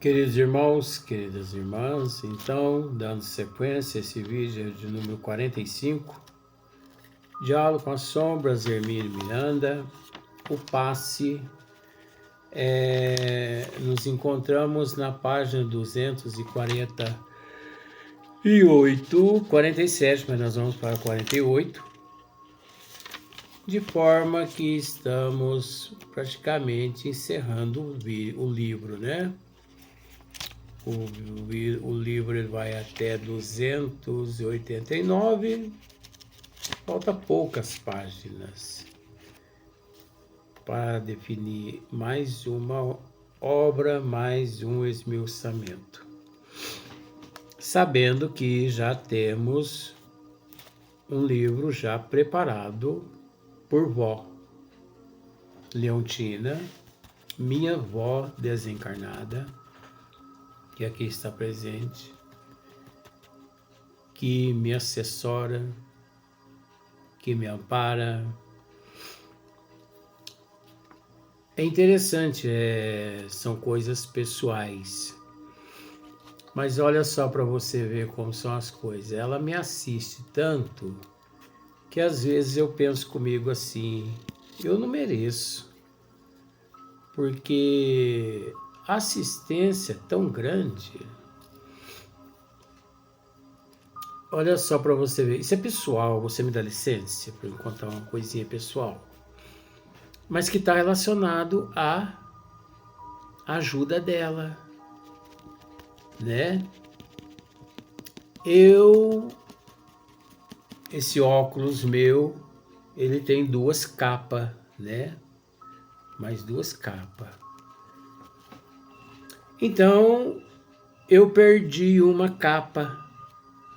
Queridos irmãos, queridas irmãs, então, dando sequência, esse vídeo é de número 45, Diálogo com as Sombras, Hermínio Miranda, o passe. Nos encontramos na página 248, 47, mas nós vamos para 48, de forma que estamos praticamente encerrando o livro, né? O livro ele vai até 289, falta poucas páginas para definir mais uma obra, mais um esmiuçamento. Sabendo que já temos um livro já preparado por vó Leontina, minha vó desencarnada, que aqui está presente, que me assessora, que me ampara. É interessante, são coisas pessoais, mas olha só para você ver como são as coisas. Ela me assiste tanto que às vezes eu penso comigo assim, eu não mereço, porque a assistência é tão grande. Olha só para você ver, isso é pessoal, você me dá licença para eu contar uma coisinha pessoal, mas que está relacionado à ajuda dela, né? Esse óculos meu, ele tem duas capas, né? Mais duas capas. Então, eu perdi uma capa,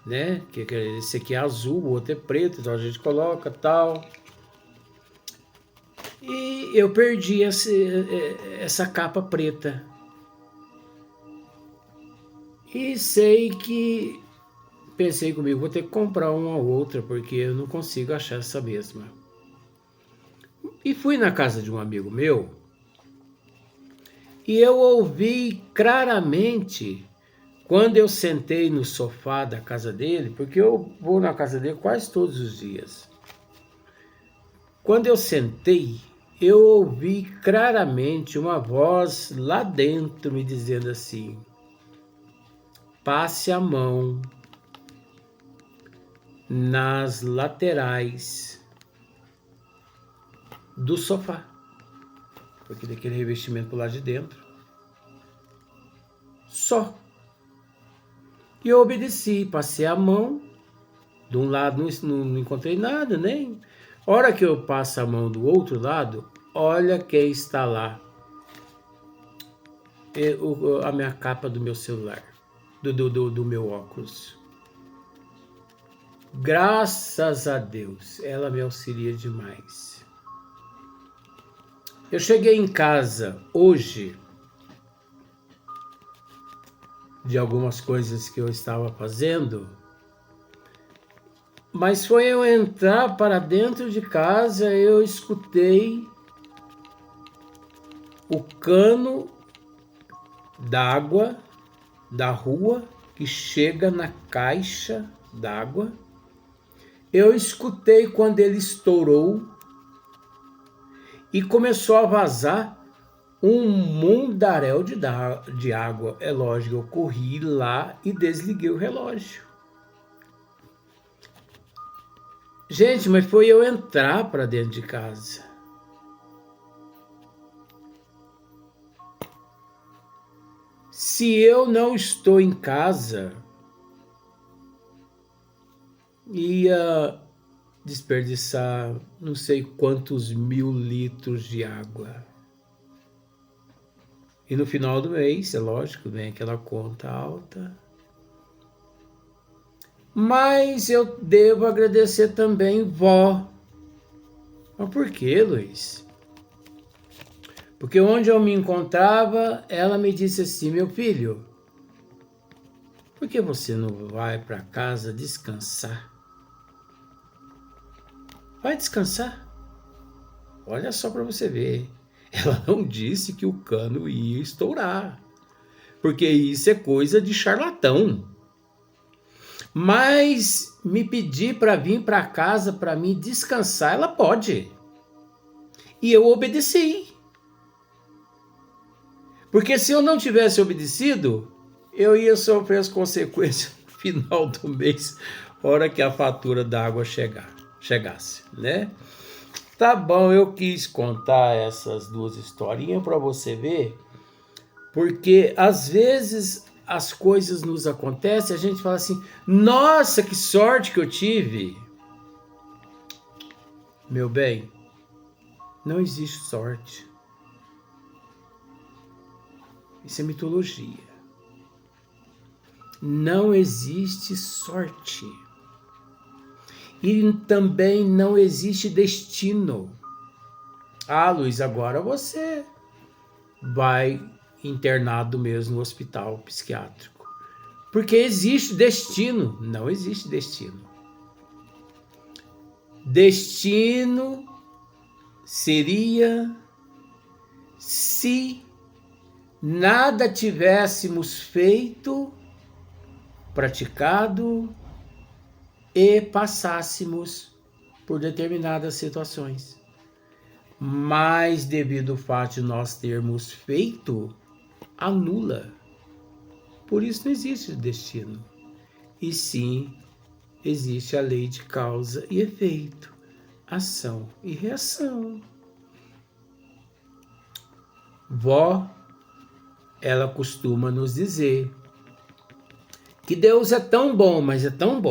né? Que esse aqui é azul, o outro é preto, então a gente coloca tal. E eu perdi essa capa preta. E sei que pensei comigo, vou ter que comprar uma ou outra, porque eu não consigo achar essa mesma. E fui na casa de um amigo meu, e eu ouvi claramente, quando eu sentei no sofá da casa dele, porque eu vou na casa dele quase todos os dias. Quando eu sentei, eu ouvi claramente uma voz lá dentro me dizendo assim: passe a mão nas laterais do sofá, porque daquele revestimento por lá de dentro. Só. E eu obedeci, passei a mão. De um lado não encontrei nada, nem. Hora que eu passo a mão do outro lado, olha quem está lá. A minha capa do meu celular, do meu óculos. Graças a Deus, ela me auxilia demais. Eu cheguei em casa hoje, de algumas coisas que eu estava fazendo, mas foi eu entrar para dentro de casa, eu escutei o cano d'água da rua que chega na caixa d'água. Eu escutei quando ele estourou e começou a vazar um mundaréu de água. É lógico, eu corri lá e desliguei o relógio. Gente, mas foi eu entrar para dentro de casa. Se eu não estou em casa, ia desperdiçar não sei quantos 1000 litros de água. E no final do mês, é lógico, vem aquela conta alta. Mas eu devo agradecer também vó. Mas por quê, Luiz? Porque onde eu me encontrava, ela me disse assim: meu filho, por que você não vai para casa descansar? Vai descansar. Olha só para você ver. Ela não disse que o cano ia estourar. porque isso é coisa de charlatão. Mas me pedir para vir para casa para mim descansar, ela pode. E eu obedeci. Porque se eu não tivesse obedecido, eu ia sofrer as consequências no final do mês, hora que a fatura da água chegasse, né? Tá bom, eu quis contar essas duas historinhas para você ver, porque às vezes as coisas nos acontecem, a gente fala assim, nossa, que sorte que eu tive. Meu bem, não existe sorte. Isso é mitologia. Não existe sorte. E também não existe destino. Ah, Luiz, agora você vai internado mesmo no hospital psiquiátrico. Porque existe destino. Não existe destino. Destino seria se nada tivéssemos feito, praticado e passássemos por determinadas situações. Mas devido ao fato de nós termos feito, anula. Por isso não existe destino. E sim, existe a lei de causa e efeito, ação e reação. Vó, ela costuma nos dizer que Deus é tão bom, mas é tão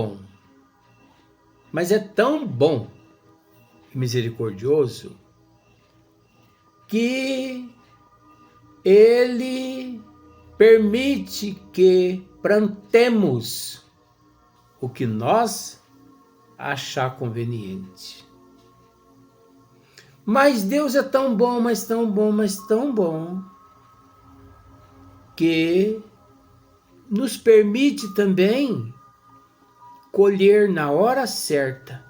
bom, e misericordioso, que Ele permite que plantemos o que nós achar conveniente. Mas Deus é tão bom, mas tão bom, mas tão bom, que nos permite também colher na hora certa,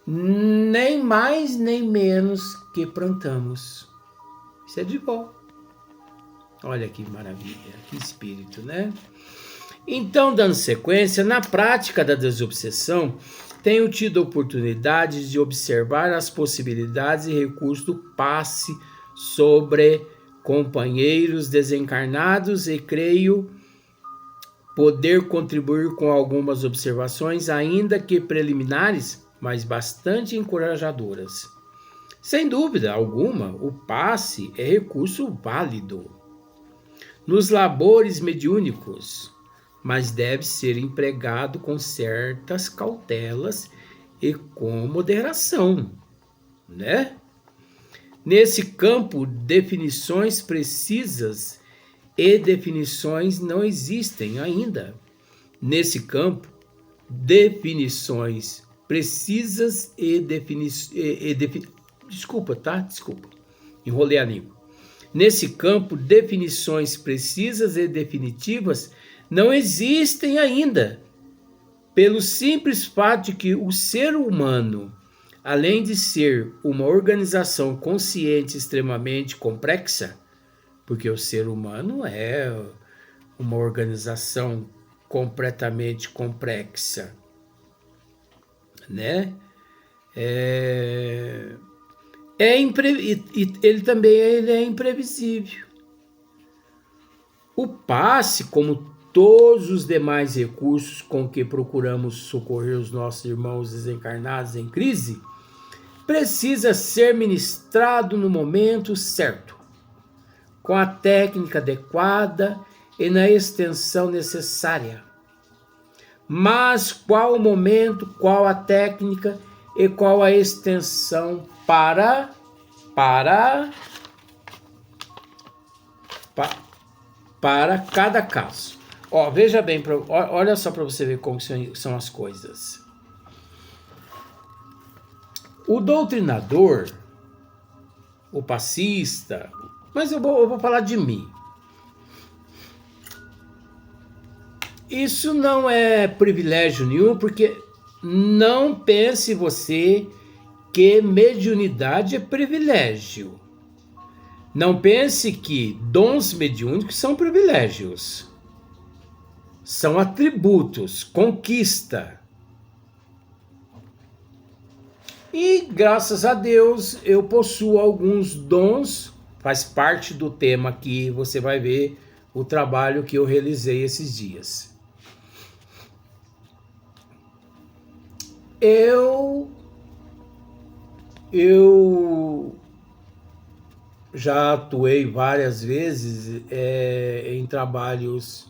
nem mais nem menos que plantamos. Isso é de bom. Olha que maravilha, que espírito, né? Então, dando sequência, na prática da desobsessão, tenho tido oportunidades de observar as possibilidades e recursos do passe sobre companheiros desencarnados e creio poder contribuir com algumas observações, ainda que preliminares, mas bastante encorajadoras. Sem dúvida alguma, o passe é recurso válido nos labores mediúnicos, mas deve ser empregado com certas cautelas e com moderação, né? Nesse campo, definições precisas e definições não existem ainda. Nesse campo, definições precisas Desculpa, enrolei a língua. Nesse campo, definições precisas e definitivas não existem ainda, pelo simples fato de que o ser humano, além de ser uma organização consciente extremamente complexa, porque o ser humano é uma organização completamente complexa, né? Ele também é imprevisível. O passe, como todos os demais recursos com que procuramos socorrer os nossos irmãos desencarnados em crise, precisa ser ministrado no momento certo, com a técnica adequada e na extensão necessária. Mas qual o momento, qual a técnica e qual a extensão para cada caso? Veja bem, olha só para você ver como são as coisas. O doutrinador, o passista, mas eu vou falar de mim. Isso não é privilégio nenhum, porque não pense você que mediunidade é privilégio. Não pense que dons mediúnicos são privilégios. São atributos, conquista. E graças a Deus eu possuo alguns dons, faz parte do tema que você vai ver o trabalho que eu realizei esses dias. Eu já atuei várias vezes em trabalhos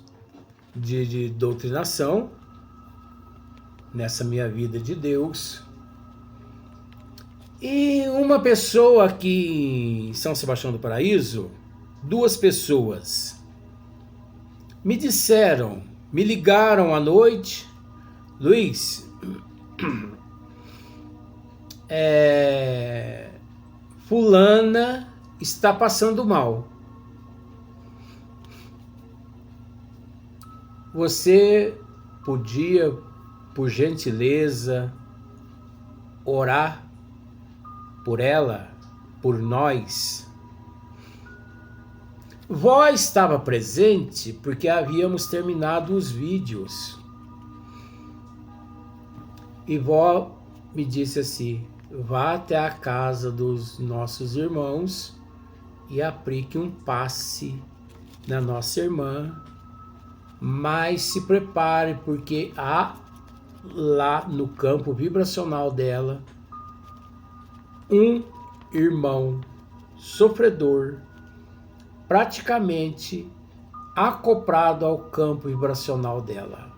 de doutrinação, nessa minha vida de Deus. E uma pessoa aqui em São Sebastião do Paraíso, 2 pessoas, me disseram, me ligaram à noite, Luiz, fulana está passando mal. Você podia, por gentileza, orar por ela, por nós? Vó estava presente porque havíamos terminado os vídeos. E vó me disse assim: vá até a casa dos nossos irmãos e aplique um passe na nossa irmã, mas se prepare porque há lá no campo vibracional dela um irmão sofredor, praticamente acoplado ao campo vibracional dela.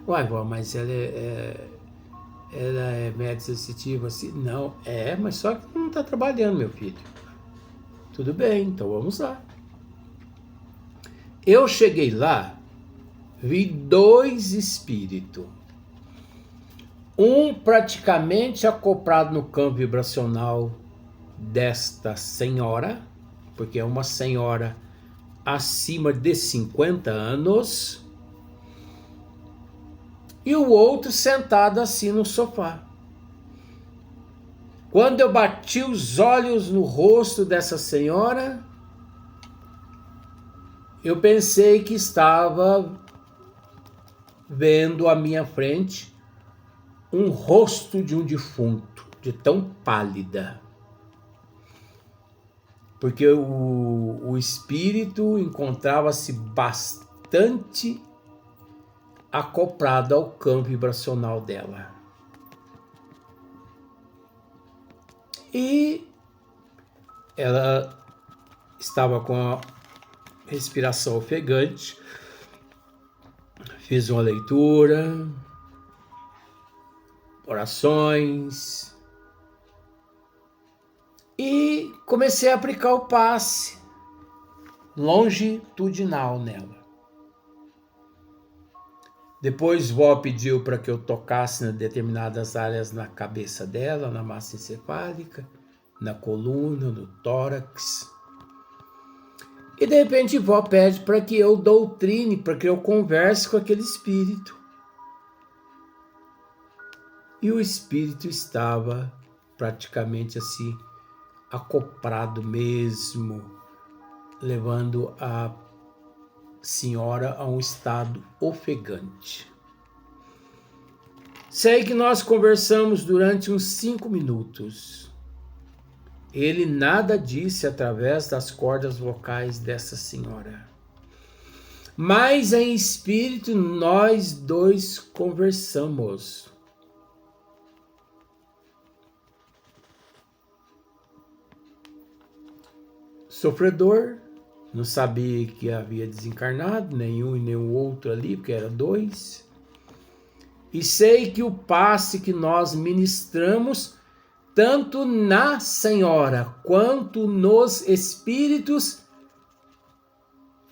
Uai, vó, mas ela é médica sensitiva assim? Não, mas só que não está trabalhando, meu filho. Tudo bem, então vamos lá. Eu cheguei lá, vi 2 espíritos. Um praticamente acoplado no campo vibracional desta senhora, porque é uma senhora acima de 50 anos, e o outro sentado assim no sofá. Quando eu bati os olhos no rosto dessa senhora, eu pensei que estava vendo à minha frente um rosto de um defunto, de tão pálida. Porque o espírito encontrava-se bastante acoplado ao campo vibracional dela. E ela estava com a respiração ofegante. Fiz uma leitura, orações e comecei a aplicar o passe longitudinal nela. Depois vó pediu para que eu tocasse em determinadas áreas na cabeça dela, na massa encefálica, na coluna, no tórax. E de repente vó pede para que eu doutrine, para que eu converse com aquele espírito. E o espírito estava praticamente assim, acoplado mesmo, levando a senhora a um estado ofegante. Sei que nós conversamos durante uns 5 minutos. Ele nada disse através das cordas vocais dessa senhora. Mas em espírito nós 2 conversamos. Sofredor, não sabia que havia desencarnado, nenhum e nenhum outro ali, porque era 2. E sei que o passe que nós ministramos, tanto na senhora quanto nos espíritos,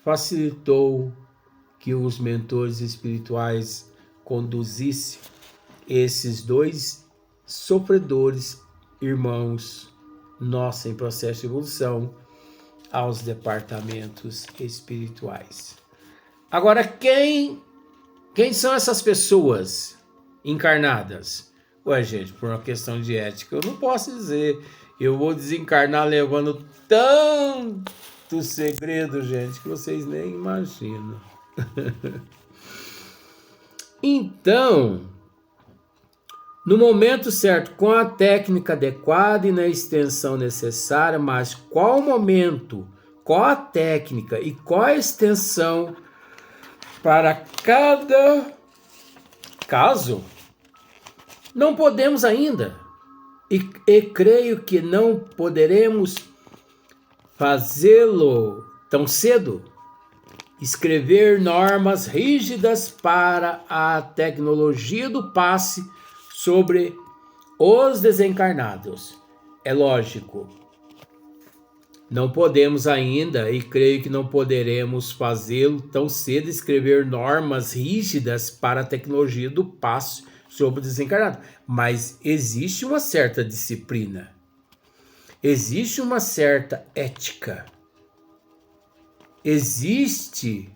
facilitou que os mentores espirituais conduzissem esses 2 sofredores, irmãos nossos em processo de evolução, aos departamentos espirituais. Agora, quem são essas pessoas encarnadas? Ué, gente, por uma questão de ética, eu não posso dizer Eu vou desencarnar levando tanto segredo, gente, que vocês nem imaginam. Então, no momento certo, com a técnica adequada e na extensão necessária, mas qual o momento, qual a técnica e qual a extensão para cada caso, não podemos ainda. E creio que não poderemos fazê-lo tão cedo. Escrever normas rígidas para a tecnologia do passe sobre os desencarnados. É lógico, não podemos ainda, e creio que não poderemos fazê-lo tão cedo, escrever normas rígidas para a tecnologia do passe sobre o desencarnado. Mas existe uma certa disciplina, existe uma certa ética, existe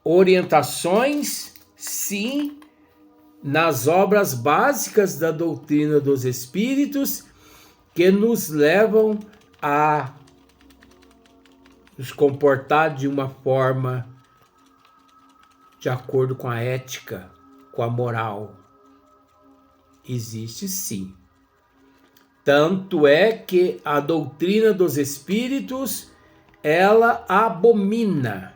orientações, sim, nas obras básicas da doutrina dos espíritos que nos levam a nos comportar de uma forma de acordo com a ética, com a moral. Existe sim. Tanto é que a doutrina dos espíritos, ela abomina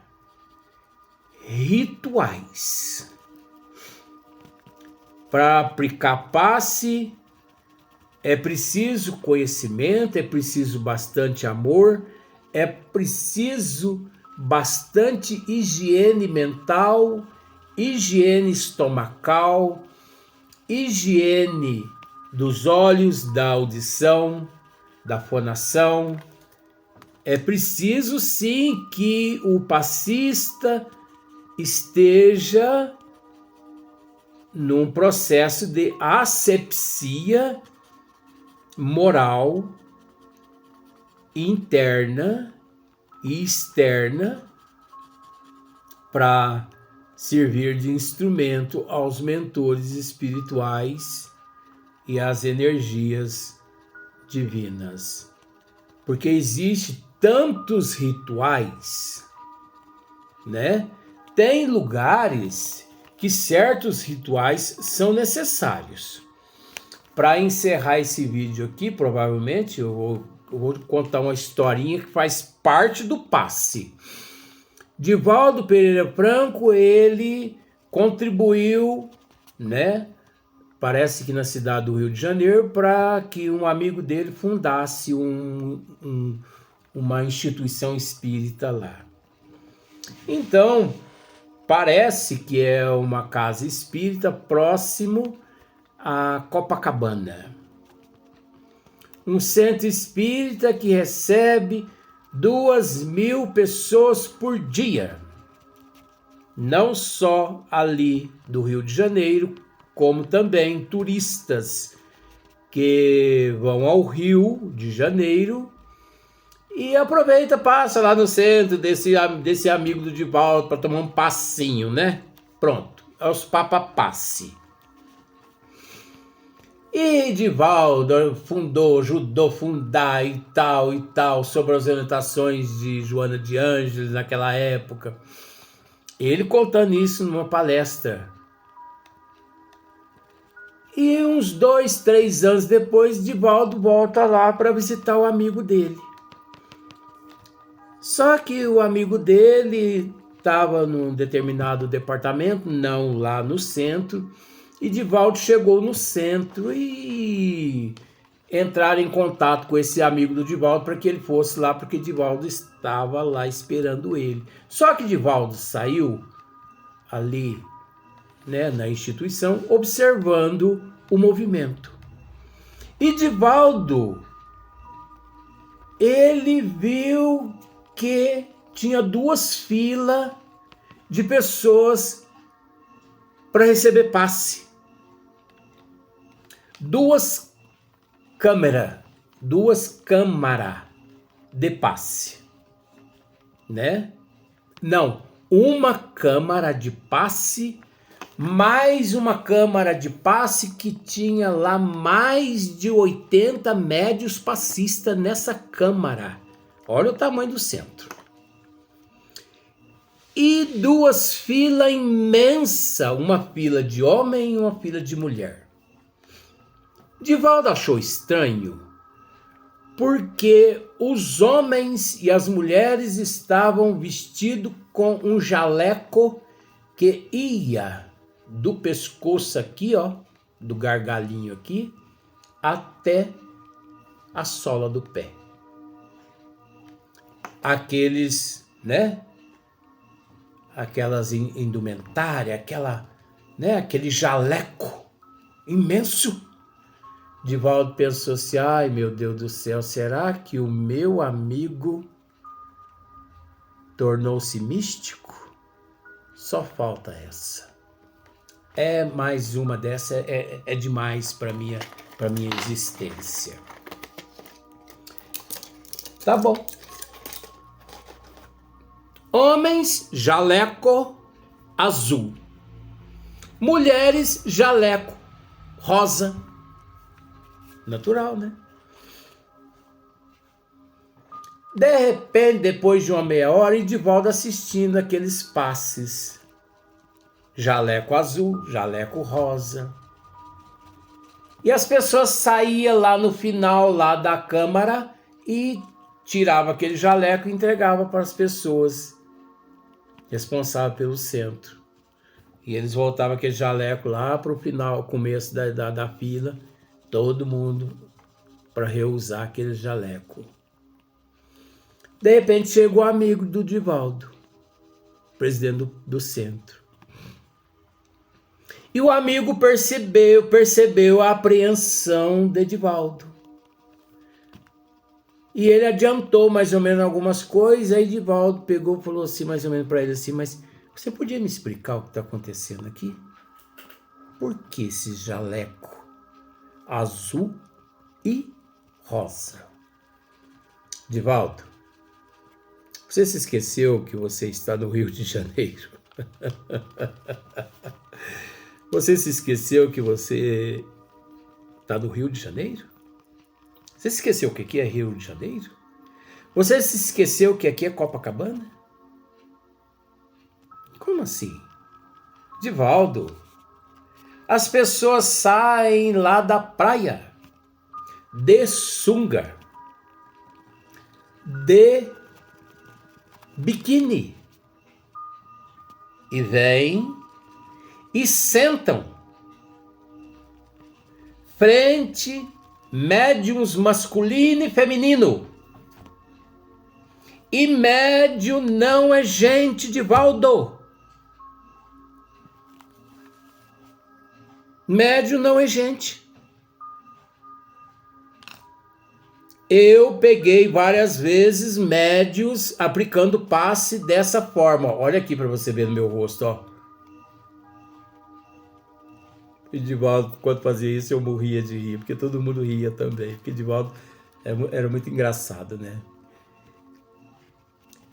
rituais. Para aplicar passe, é preciso conhecimento, é preciso bastante amor, é preciso bastante higiene mental, higiene estomacal, higiene dos olhos, da audição, da fonação. É preciso sim que o passista esteja num processo de asepsia moral interna e externa para servir de instrumento aos mentores espirituais e às energias divinas. Porque existe tantos rituais, né? Tem lugares que certos rituais são necessários. Para encerrar esse vídeo aqui, provavelmente eu vou contar uma historinha que faz parte do passe. Divaldo Pereira Franco, ele contribuiu, né? Parece que na cidade do Rio de Janeiro, para que um amigo dele fundasse uma instituição espírita lá. Então, parece que é uma casa espírita próximo a Copacabana. Um centro espírita que recebe 2.000 pessoas por dia. Não só ali do Rio de Janeiro, como também turistas que vão ao Rio de Janeiro e aproveita, passa lá no centro desse amigo do Divaldo para tomar um passinho, né? Pronto, é os papapasse. E Divaldo ajudou a fundar e tal, sobre as orientações de Joana de Ângeles naquela época. Ele contando isso numa palestra. E uns 2, 3 anos depois, Divaldo volta lá para visitar o amigo dele. Só que o amigo dele estava num determinado departamento, não lá no centro, e Divaldo chegou no centro e entraram em contato com esse amigo do Divaldo para que ele fosse lá, porque Divaldo estava lá esperando ele. Só que Divaldo saiu ali, né, na instituição, observando o movimento. E Divaldo, ele viu que tinha 2 filas de pessoas para receber passe. 2 câmaras de passe, né? Não, uma câmara de passe mais uma câmara de passe que tinha lá mais de 80 médios passistas nessa câmara. Olha o tamanho do centro. E 2 filas imensas, uma fila de homem e uma fila de mulher. Divaldo achou estranho, porque os homens e as mulheres estavam vestidos com um jaleco que ia do pescoço aqui, ó, do gargalinho aqui, até a sola do pé. Aqueles, né? Aquelas indumentárias, aquele jaleco imenso. Divaldo pensou assim, ai meu Deus do céu, será que o meu amigo tornou-se místico? Só falta essa. É mais uma dessa, é demais para minha existência. Tá bom. Homens, jaleco azul. Mulheres, jaleco rosa. Natural, né? De repente, depois de uma meia hora, Edivaldo assistindo aqueles passes. Jaleco azul, jaleco rosa. E as pessoas saíam lá no final lá da câmara e tiravam aquele jaleco e entregavam para as pessoas responsáveis pelo centro. E eles voltavam aquele jaleco lá para o final, começo da fila, todo mundo para reusar aquele jaleco. De repente chegou o amigo do Divaldo, presidente do centro. E o amigo percebeu a apreensão de Edivaldo. E ele adiantou mais ou menos algumas coisas, aí Edivaldo pegou e falou assim, mais ou menos para ele assim, mas você podia me explicar o que está acontecendo aqui? Por que esse jaleco azul e rosa? Edivaldo, você se esqueceu que você está no Rio de Janeiro? Você se esqueceu que você está no Rio de Janeiro? Você se esqueceu o que é Rio de Janeiro? Você se esqueceu que aqui é Copacabana? Como assim? Divaldo, as pessoas saem lá da praia de sunga, de biquíni, e vêm e sentam frente médiums masculino e feminino. E médium não é gente, Divaldo. Médium não é gente. Eu peguei várias vezes médios aplicando passe dessa forma. Olha aqui para você ver no meu rosto, ó. E Divaldo, quando fazia isso, eu morria de rir, porque todo mundo ria também, porque Divaldo era muito engraçado, né?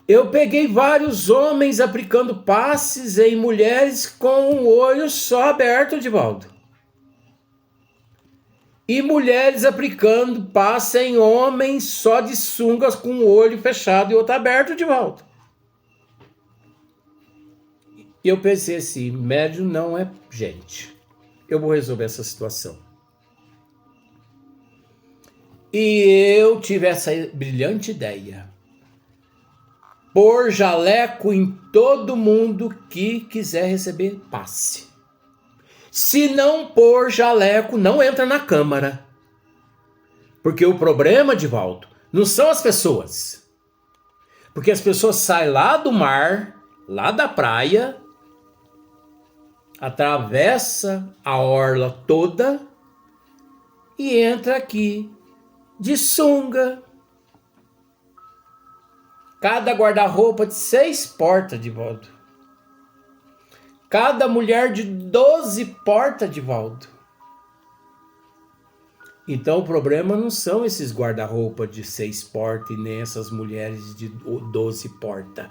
Eu peguei vários homens aplicando passes em mulheres com o olho só aberto, Divaldo. E mulheres aplicando passe em homens só de sungas com o olho fechado e outro aberto, Divaldo. E eu pensei assim, médium não é gente. Eu vou resolver essa situação. E eu tive essa brilhante ideia. Pôr jaleco em todo mundo que quiser receber passe. Se não pôr jaleco, não entra na câmara. Porque o problema, Divaldo, não são as pessoas. Porque as pessoas saem lá do mar, lá da praia, atravessa a orla toda e entra aqui de sunga. Cada guarda-roupa de 6 portas, Divaldo. Cada mulher de 12 portas, Divaldo. Então o problema não são esses guarda-roupa de 6 portas e nem essas mulheres de 12 portas.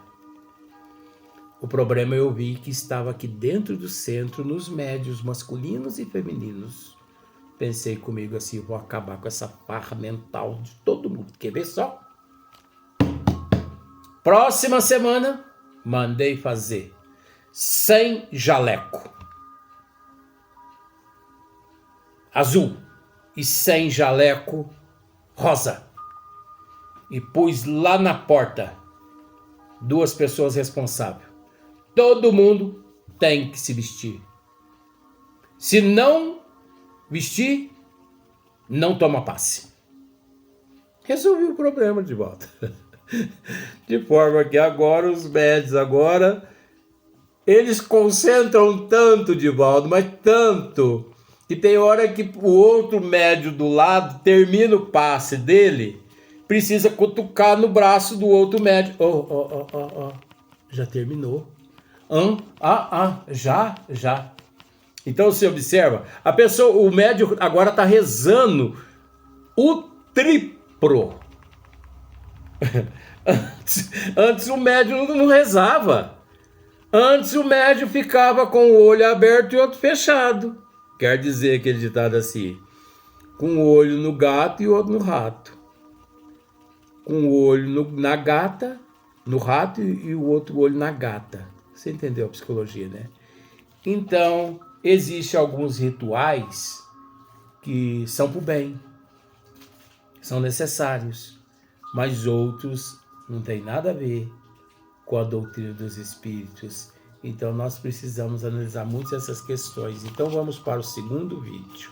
O problema eu vi que estava aqui dentro do centro, nos médios masculinos e femininos. Pensei comigo assim, vou acabar com essa farra mental de todo mundo. Quer ver só? Próxima semana, mandei fazer sem jaleco azul e sem jaleco rosa. E pus lá na porta 2 pessoas responsáveis. Todo mundo tem que se vestir. Se não vestir, não toma passe. Resolvi o problema de volta. De forma que agora os médios eles concentram tanto, Divaldo, mas tanto, que tem hora que o outro médio do lado termina o passe dele, precisa cutucar no braço do outro médio. Já terminou. Já. Então você observa, a pessoa, o médio agora está rezando o triplo. Antes o médio não rezava. Antes o médio ficava com o olho aberto e outro fechado. Quer dizer aquele ditado assim: com o olho no gato e outro no rato. Com o olho na gata, no rato e o outro olho na gata. Você entendeu a psicologia, né? Então, existem alguns rituais que são para o bem, são necessários, mas outros não tem nada a ver com a doutrina dos espíritos. Então nós precisamos analisar muito essas questões. Então vamos para o segundo vídeo.